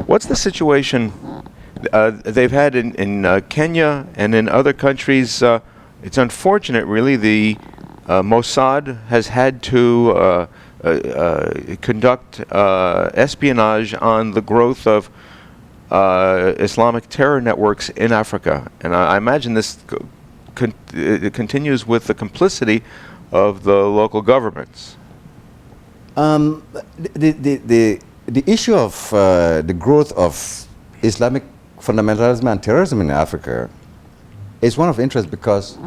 What's the situation they've had in Kenya and in other countries? It's unfortunate, really. The Mossad has had to conduct espionage on the growth of Islamic terror networks in Africa. And I imagine this it continues with the complicity of the local governments. The issue of the growth of Islamic fundamentalism and terrorism in Africa is one of interest because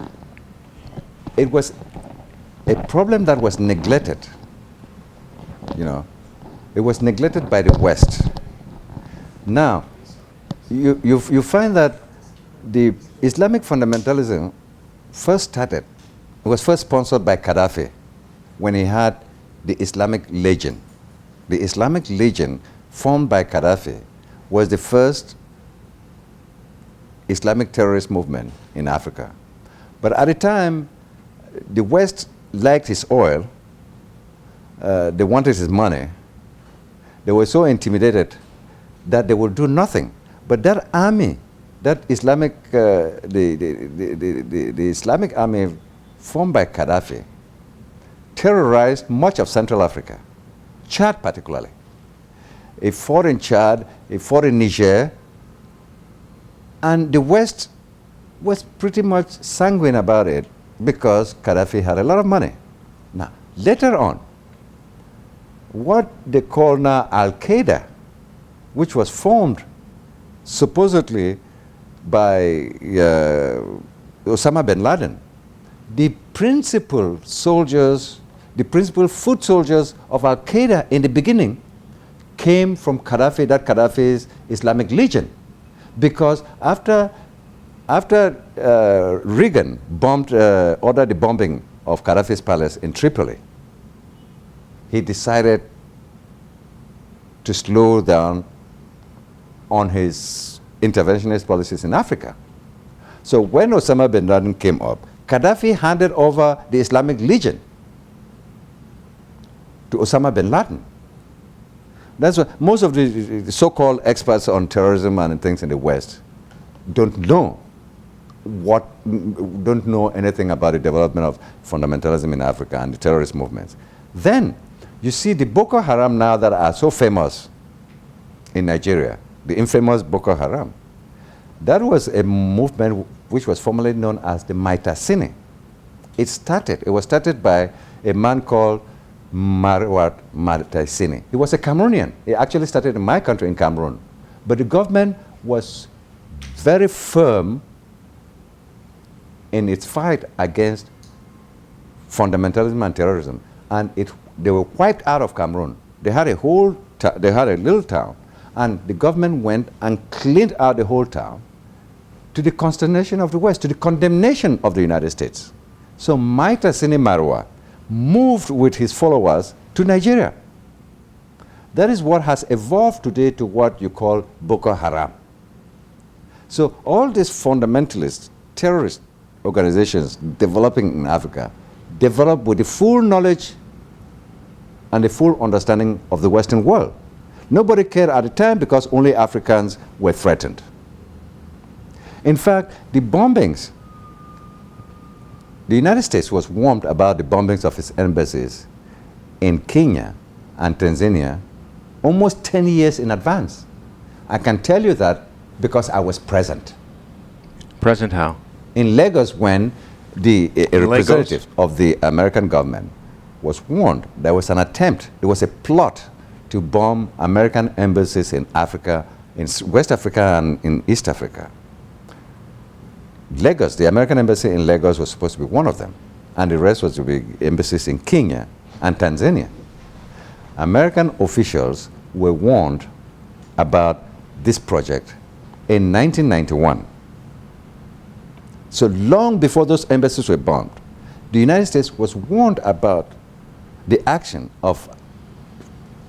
it was a problem that was neglected. You know, it was neglected by the West. Now, you find that the Islamic fundamentalism it was first sponsored by Gaddafi when he had the Islamic Legion. The Islamic Legion formed by Gaddafi was the first Islamic terrorist movement in Africa. But at the time, the West liked his oil, they wanted his money, they were so intimidated that they would do nothing. But that army, that Islamic, the Islamic army formed by Gaddafi, terrorized much of Central Africa, Chad particularly. It fought in Chad, it fought in Niger, and the West was pretty much sanguine about it because Gaddafi had a lot of money. Now, later on, what they call now Al-Qaeda, which was formed supposedly by Osama bin Laden, the principal soldiers, the principal foot soldiers of Al-Qaeda in the beginning came from Gaddafi, that Gaddafi's Islamic Legion. Because after Reagan ordered the bombing of Gaddafi's palace in Tripoli, he decided to slow down on his interventionist policies in Africa. So when Osama bin Laden came up, Gaddafi handed over the Islamic Legion to Osama bin Laden. That's why most of the so-called experts on terrorism and things in the West don't know anything about the development of fundamentalism in Africa and the terrorist movements. Then you see the Boko Haram now that are so famous in Nigeria, the infamous Boko Haram. That was a movement which was formerly known as the Maitasini. It was started by a man called Marwat Maitasini. He was a Cameroonian. He actually started in my country, in Cameroon. But the government was very firm in its fight against fundamentalism and terrorism. And they were wiped out of Cameroon. They had a little town, and the government went and cleaned out the whole town to the consternation of the West, to the condemnation of the United States. So Maitasini Marwa moved with his followers to Nigeria. That is what has evolved today to what you call Boko Haram. So all these fundamentalist terrorist organizations developing in Africa developed with the full knowledge and the full understanding of the Western world. Nobody cared at the time because only Africans were threatened. In fact, the bombings, the United States was warned about the bombings of its embassies in Kenya and Tanzania almost 10 years in advance. I can tell you that because I was present. Present how? In Lagos, when a representative of the American government was warned, there was an attempt, there was a plot to bomb American embassies in Africa, in West Africa and in East Africa. Lagos, the American embassy in Lagos was supposed to be one of them, and the rest was to be embassies in Kenya and Tanzania. American officials were warned about this project in 1991. So long before those embassies were bombed, the United States was warned about the action of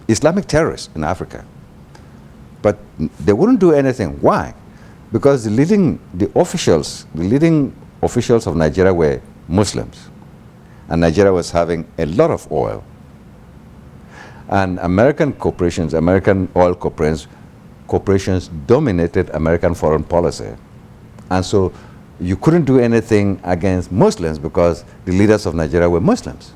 Islamic terrorists in Africa. But they wouldn't do anything. Why? Because the leading officials of Nigeria were Muslims. And Nigeria was having a lot of oil. And American corporations, American oil corporations, corporations dominated American foreign policy. And so you couldn't do anything against Muslims because the leaders of Nigeria were Muslims.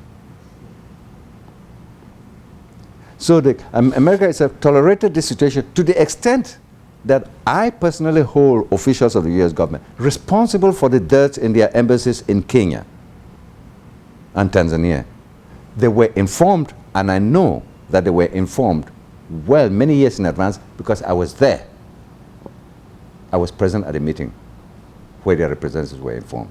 So America itself tolerated this situation to the extent that I personally hold officials of the US government responsible for the deaths in their embassies in Kenya and Tanzania. They were informed, and I know that they were informed well many years in advance because I was there. I was present at a meeting where their representatives were informed.